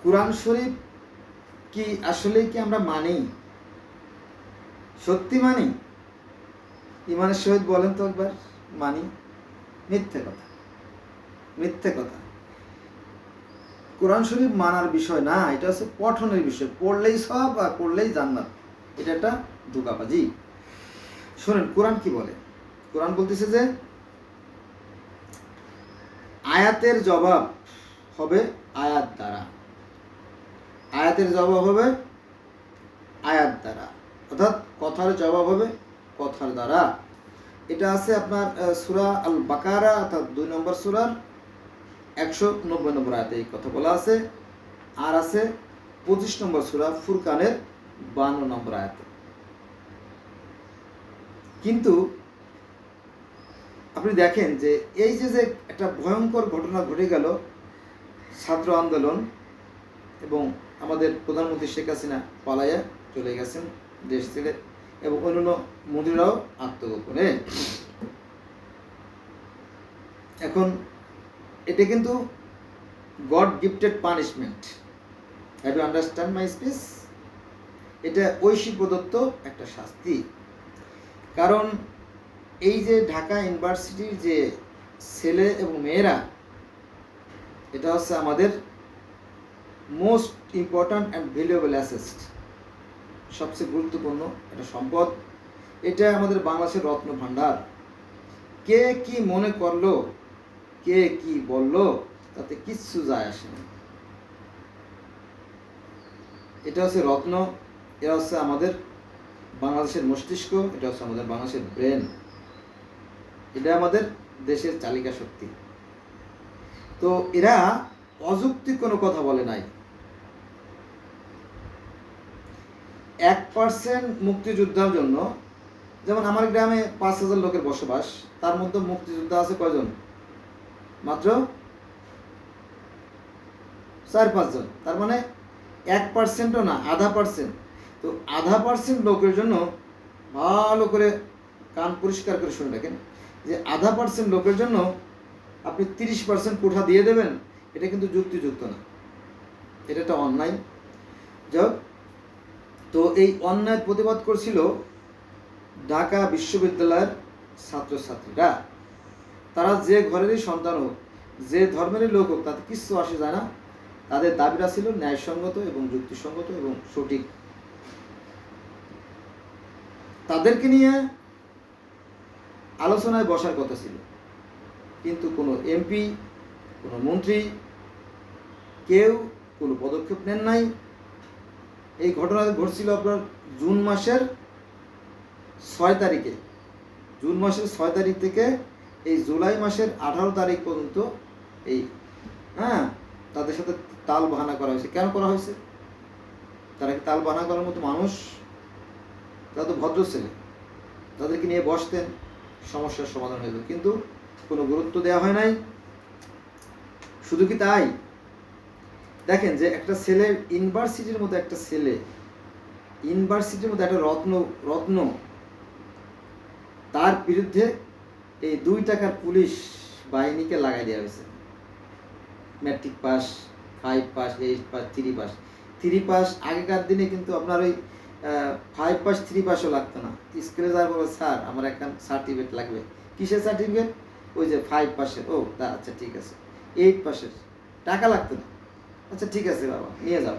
কোরআন শরীফ কি আসলেই কি আমরা মানি, সত্যি মানি? ইমানের সহিত বলেন তো একবার, মানি? মিথ্যে কথা, মিথ্যে কথা। কোরআন শরীফ মানার বিষয় না, এটা হচ্ছে পঠনের বিষয়। পড়লেই সব আর পড়লেই জান্নাত, এটা একটা ধোঁকাবাজি। শোনেন কোরআন কি বলে। কোরআন বলতেছে যে আয়াতের জবাব হবে আয়াত দ্বারা, আয়াতের জবাব হবে আয়াত দ্বারা, অর্থাৎ কথার জবাব হবে কথার দ্বারা। এটা আছে আপনার সূরা আল বাকারা অর্থাৎ 2 নম্বর সূরার 190 নম্বর আয়াতে এই কথা বলা আছে। আর আছে 25 নম্বর সূরা ফুরকানের 52 নম্বর আয়াতে। কিন্তু আপনি দেখেন যে এই যে একটা ভয়ঙ্কর ঘটনা ঘটে গেল, ছাত্র আন্দোলন, এবং আমাদের প্রধানমন্ত্রী শেখ হাসিনা পালাইয়া চলে গেছেন দেশ ছেড়ে, এবং অন্যান্য মন্ত্রীরাও আত্মগোপনে। এখন এটা কিন্তু God gifted punishment. Have you understand my speech? এটা ঐশী প্রদত্ত একটা শাস্তি। কারণ এই যে ঢাকা ইউনিভার্সিটির যে ছেলে এবং মেয়েরা, এটা হচ্ছে আমাদের most important and valuable asset, সবচেয়ে গুরুত্বপূর্ণ একটা সম্পদ। এটা আমাদের বাংলাদেশের রত্ন ভাণ্ডার। কে কি মনে করলো, কে কি বললো, তাতে কিচ্ছু যায় আসে না। এটা হচ্ছে রত্ন, এটা হচ্ছে আমাদের বাংলাদেশের মস্তিষ্ক, এটা হচ্ছে আমাদের বাংলাদেশের ব্রেন, এটা আমাদের দেশের চালিকা শক্তি। তো এরা অযৌক্তিক কোনো কথা বলে নাই। 1% মুক্তিযোদ্ধার জন্য, যেমন আমার গ্রামে 5,000 লোকের বসবাস, তার মধ্যে মুক্তিযোদ্ধা আছে কয়জন? মাত্র 4-5 জন। তার মানে 1%ও না, 0.5%। তো 0.5% লোকের জন্য ভালো করে কান পরিষ্কার করে শুনে রাখেন যে 0.5% লোকের জন্য আপনি 30% কোঠা দিয়ে দেবেন, এটা কিন্তু যুক্তিযুক্ত না, এটা একটা অন্যায়। যাক, তো এই অন্যায় প্রতিবাদ করছিল ঢাকা বিশ্ববিদ্যালয়ের ছাত্রছাত্রীরা। তারা যে ঘরেরই সন্তান হোক, যে ধর্মেরই লোক হোক, তাতে কিচ্ছু আসে যায় না। তাদের দাবিটা ছিল ন্যায়সঙ্গত এবং যুক্তিসঙ্গত এবং সঠিক। তাদেরকে নিয়ে আলোচনায় বসার কথা ছিল, কিন্তু কোনো এমপি, কোনো মন্ত্রী, কেউ কোনো পদক্ষেপ নেন নাই। এই ঘটনা ঘটছিল আপনার জুন মাসের 6 তারিখে। জুন মাসের 6 তারিখ থেকে এই জুলাই মাসের 18 তারিখ পর্যন্ত এই তাদের সাথে তাল বাহানা করা হয়েছে। কেন করা হয়েছে? তারা কি তাল বাহানা করার মতো মানুষ? তারা তো ভদ্র ছেলে, তাদেরকে নিয়ে বসতেন, সমস্যার সমাধান হয়ে যেত, কিন্তু কোনো গুরুত্ব দেওয়া হয় নাই। শুধু কি তাই, দেখেন যে একটা ছেলের ইউনিভার্সিটির মধ্যে, একটা ছেলে ইউনিভার্সিটির মধ্যে একটা রত্ন, তার বিরুদ্ধে এই 2 টাকার পুলিশ বাহিনীকে লাগাই দেওয়া হয়েছে। Matric pass, 5 pass, 8 pass, 3 pass. 3 pass আগেকার দিনে কিন্তু আপনার ওই 5 পাস 3 পাসও লাগতো না। স্কুলে যাওয়ার পরে, স্যার আমার একটা সার্টিফিকেট লাগবে। কিসের সার্টিফিকেট? ওই যে 5 পাসের। ও তা আচ্ছা ঠিক আছে। 8 পাসের টাকা লাগতো না। আচ্ছা ঠিক আছে বাবা, নিয়ে যাও।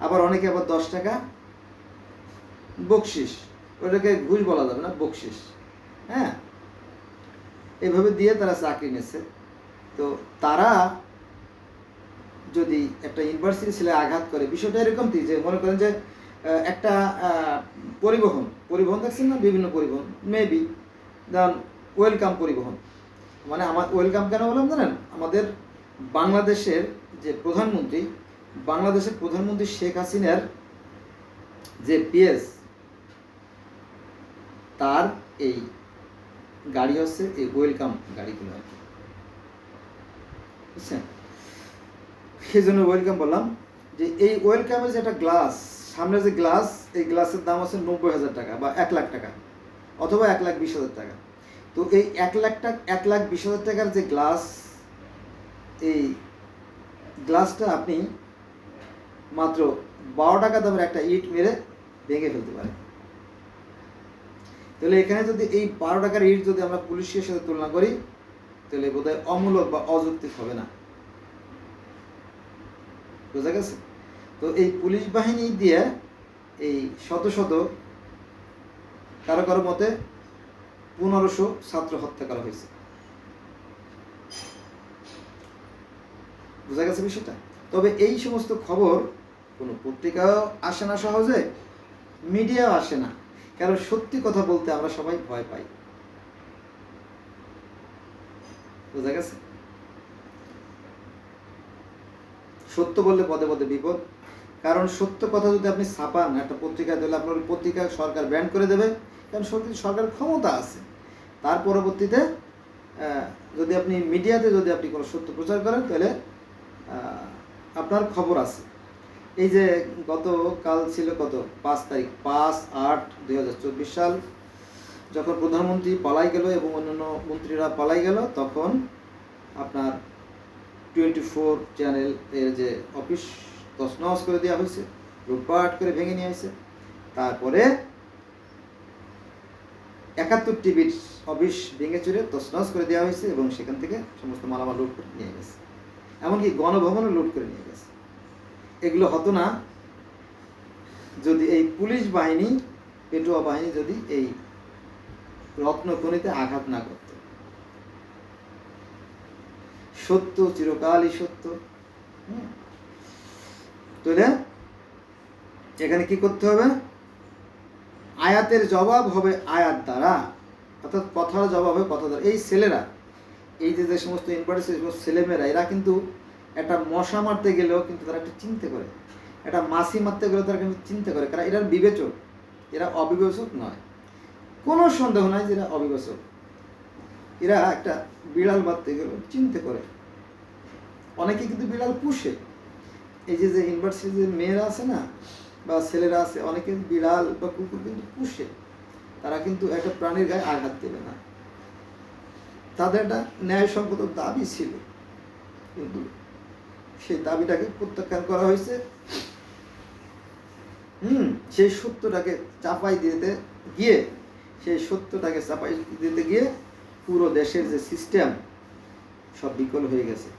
আবার অনেকে আবার 10 টাকা বকশিস, ওটাকে ঘুষ বলা যাবে না, বকশিস, এইভাবে দিয়ে তারা চাকরি নিয়েছে। তো তারা যদি একটা ইউনিভার্সিটি ছেলে আঘাত করে, বিষয়টা এরকম কি যে মনে করেন যে একটা পরিবহন দেখছেন না, বিভিন্ন পরিবহন, মেবি যেমন ওয়েলকাম পরিবহন, মানে আমার ওয়েলকাম কেন বললাম জানেন? আমাদের বাংলাদেশের যে প্রধানমন্ত্রী শেখ হাসিনার যে পিএস, তার এই গাড়ি হচ্ছে এই ওয়েলকাম গাড়িগুলো আর কি, বুঝছেন? সেই জন্য ওয়েলকাম বললাম। যে এই ওয়েলকামের যে একটা গ্লাস, সামনে যে গ্লাস, এই গ্লাসের দাম আছে 90,000 টাকা বা 1 লাখ টাকা, অথবা 1,20,000 টাকা। তো এই 1,20,000 টাকার যে গ্লাস, এই গ্লাসটা আপনি মাত্র 12 টাকা দামের একটা ইট মেরে ভেঙে ফেলতে পারে। তাহলে এখানে যদি এই 12 টাকার ইট যদি আমরা পুলিশের সাথে তুলনা করি, তাহলে বোধহয় অমূলক বা অযৌক্তিক হবে না। বোঝা গেছে? তো এই পুলিশ বাহিনী দিয়ে এই শত শত, কারো কারো মতে 1500 ছাত্র হত্যা করা হয়েছে। বোঝা গেছে বিষয়টা? তবে এই সমস্ত খবর কোনো পত্রিকাও আসে না সহজে, মিডিয়াও আসে না, কারণ সত্যি কথা বলতে আমরা সবাই ভয় পাই। বোঝা গেছে? সত্য বললে পদে পদে বিপদ, কারণ সত্য কথা যদি আপনি ছাপান একটা পত্রিকায়, তাহলে আপনার পত্রিকা সরকার ব্যান করে দেবে, কারণ সরকার ক্ষমতা আছে। তার পরবর্তীতে যদি আপনি মিডিয়াতে যদি আপনি কোনো সত্য প্রচার করেন, তাহলে আপনার খবর আছে। এই যে গতকাল ছিল কত 5 তারিখ, 5/8/2024 সাল, যখন প্রধানমন্ত্রী পালাই গেল এবং অন্যান্য মন্ত্রীরা পালাই গেল, তখন আপনার 24 চ্যানেল এর যে অফিস তছনছ করে দেওয়া হয়েছে, লুটপাট করে ভেঙে নিয়ে আসছে। তারপরে 71 টিভির অফিস ভেঙে চুরে তছনছ করে দেওয়া হয়েছে এবং সেখান থেকে সমস্ত মালামাল লুট করে নিয়ে গেছে, এমনকি গণভবনও লুট করে নিয়ে গেছে। এগুলো হতো না যদি এই পুলিশ বাহিনী, পেটোয়া বাহিনী যদি এই রত্নখনিতে আঘাত না করত। সত্য চিরকালই সত্য। তাহলে এখানে কি করতে হবে? আয়াতের জবাব হবে আয়াত দ্বারা, অর্থাৎ কথার জবাব হবে কথা দ্বারা। এই ছেলেরা, এই যে সমস্ত ইউনিভার্সিটির সমস্ত ছেলেমেয়েরা, এরা কিন্তু একটা মশা মারতে গেলেও কিন্তু তারা একটা চিন্তা করে, একটা মাছি মারতে গেলেও তারা কিন্তু চিন্তা করে, কারণ এরা বিবেচক, এরা অবিবেচক নয়। কোনো সন্দেহ নাই যে এরা অবিবেচক। এরা একটা বিড়াল মারতে গেলেও চিন্তা করে। অনেকে কিন্তু বিড়াল পুষে। এই যে ইউনিভার্সিটির মেয়েরা আছে না বা ছেলেরা আছে, অনেকে বিড়াল বা কুকুর কিন্তু পুষে। তারা কিন্তু একটা প্রাণীর গায়ে আঘাত দেবে না। তাদের একটা ন্যায়সঙ্গত দাবি ছিল, কিন্তু সেই দাবিটাকে প্রত্যাখ্যান করা হয়েছে। সেই সত্যটাকে চাপাই দিতে গিয়ে, পুরো দেশের যে সিস্টেম সব বিকল হয়ে গেছে।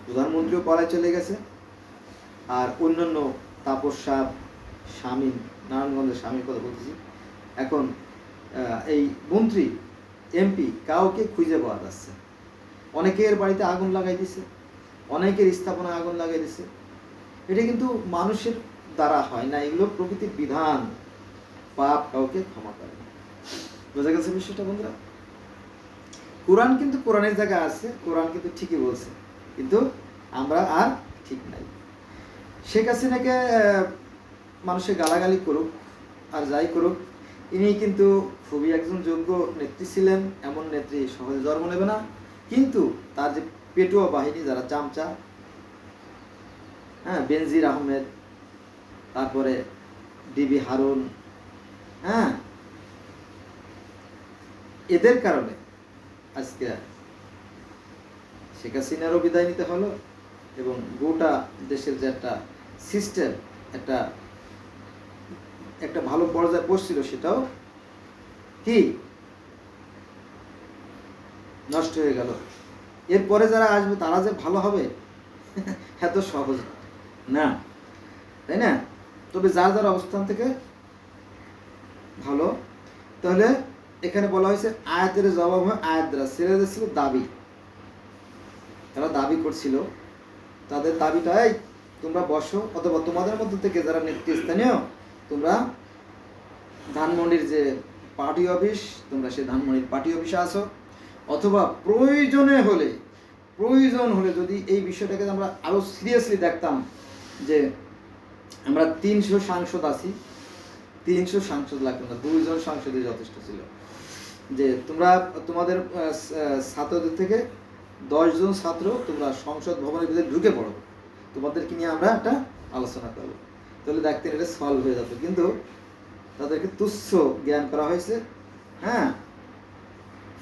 প্রধানমন্ত্রীও পালায় চলে গেছে, আর অন্যান্য তাপস সাহেব, শামীম, নারায়ণগঞ্জের স্বামীর কথা বলতেছি, এখন এই মন্ত্রী এমপি কাউকে খুঁজে পাওয়া যাচ্ছে। অনেকের বাড়িতে আগুন লাগাই দিছে, অনেকের স্থাপনায় আগুন লাগাই দিছে। এটা কিন্তু মানুষের দ্বারা হয় না, এগুলো প্রকৃতির বিধান। পাপ কাউকে ক্ষমা করে না। বোঝা গেছে বিষয়টা বন্ধুরা? কোরআন কিন্তু কোরআনের জায়গায় আছে, কোরআন কিন্তু ঠিকই বলছে, কিন্তু আমরা আর ঠিক নাই। শেখ হাসিনাকে মানুষের গালাগালি করুক আর যাই করুক, ইনি কিন্তু খুবই একজন যোগ্য নেত্রী ছিলেন। এমন নেত্রী সহজে জন্ম নেবে না, কিন্তু তার যে পেটোয়া বাহিনী, যারা চামচা, বেনজির আহমেদ, তারপরে ডিবি হারুন, এদের কারণে আজকে শেখ হাসিনারও বিদায় নিতে হলো এবং গোটা দেশের যে একটা সিস্টেম, একটা ভালো পর্যায়ে পড়ছিল, সেটাও কি নষ্ট হয়ে গেল। এরপরে যারা আসবে তারা যে ভালো হবে এত সহজ না, তাই না? তবে যার যার অবস্থান থেকে ভালো। তাহলে এখানে বলা হয়েছে আয়াতের জবাব হয় আয়াত দ্বারা। ছেলেদের ছিল দাবি, তারা দাবি করছিল, তাদের দাবিটাই তোমরা বসো, অথবা তোমাদের মধ্যে থেকে যারা নেতৃস্থানীয়, তোমরা ধানমন্ডির যে পার্টি অফিস, তোমরা সেই ধানমন্ডির পার্টি অফিসে আসো, অথবা প্রয়োজন হলে যদি এই বিষয়টাকে আমরা আরো সিরিয়াসলি দেখতাম, যে আমরা 300 সাংসদ আছি, 300 সাংসদ লাগবে না, 2 জন সাংসদই যথেষ্ট ছিল, যে তোমরা তোমাদের ছাত্রদের থেকে 10 জন ছাত্র তোমরা সংসদ ভবনের ভিতরে ঢুকে পড়ো, তোমাদেরকে নিয়ে আমরা একটা আলোচনা করবো, তাহলে দেখতেন এটা সলভ হয়ে যেত। কিন্তু তাদেরকে তুচ্ছ জ্ঞান করা হয়েছে।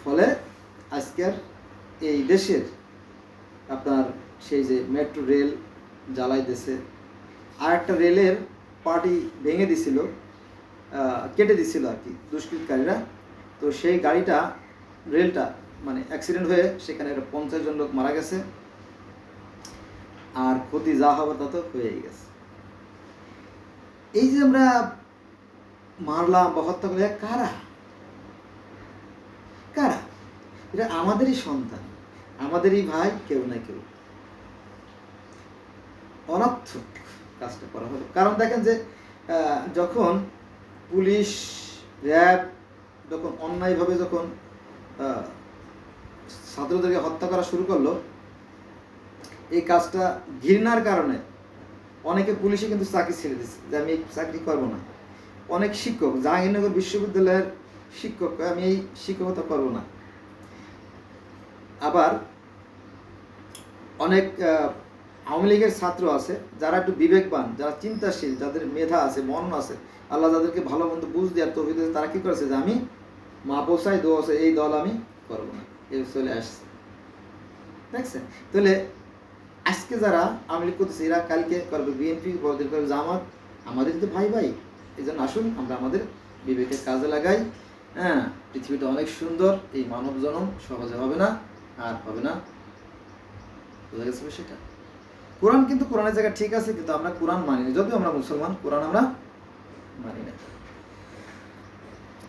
ফলে আজকের এই দেশের আপনার সেই যে মেট্রো রেল, জ্বালাইতেছে, আর একটা রেলের পার্টি ভেঙে দিছিল, কেটে দিছিল আর কি দুষ্কৃতকারীরা। তো সেই গাড়িটা, রেলটা মানে অ্যাক্সিডেন্ট হয়ে সেখানে 50 জন লোক মারা গেছে, আর ক্ষতি যা হবার তা তো হয়েই গেছে। এই যে আমরা মারলাম বা হত্যা করলে কারা কারা? এটা আমাদেরই সন্তান, আমাদেরই ভাই, কেউ না কেউ। অনর্থক কাজটা করা হলো। কারণ দেখেন যে যখন পুলিশ, র্যাব যখন অন্যায়ভাবে যখন ছাত্রদেরকে হত্যা করা শুরু করলো, এই কাজটা ঘৃণার কারণে অনেকে পুলিশে কিন্তু চাকরি ছেড়ে দিচ্ছে, যে আমি এই চাকরি করবো না। অনেক শিক্ষক, জাহাঙ্গীরনগর বিশ্ববিদ্যালয়ের শিক্ষক, আমি এই শিক্ষকতা করবো না। আবার অনেক আওয়ামী লীগের ছাত্র আছে যারা একটু বিবেকবান, যারা চিন্তাশীল, যাদের মেধা আছে, মন আছে, আল্লাহ যাদেরকে ভালো মন্দ বুঝ দেওয়ার তৌফিক দিয়েছে, তারা কি করেছে যে আমি মা পোসাই দো আছে, এই দল আমি করবো না, এই চলে আসছে। দেখছেন? তাহলে আজকে যারা আওয়ামী লীগ করতেছে, এরা কালকে করবে বিএনপি, পরদিন করবে জামাত। আমাদের তো ভাই ভাই, এই জন্য আসুন আমরা আমাদের বিবেকের কাজে লাগাই। হ্যাঁ, পৃথিবীটা অনেক সুন্দর, এই মানব জনম সহজে হবে না, আর হবে না। বোঝা গেছে সেটা? কোরআন কিন্তু কোরআনের জায়গায় ঠিক আছে, কিন্তু আমরা কোরআন মানি না। যদিও আমরা মুসলমান, কোরআন আমরা মানি না।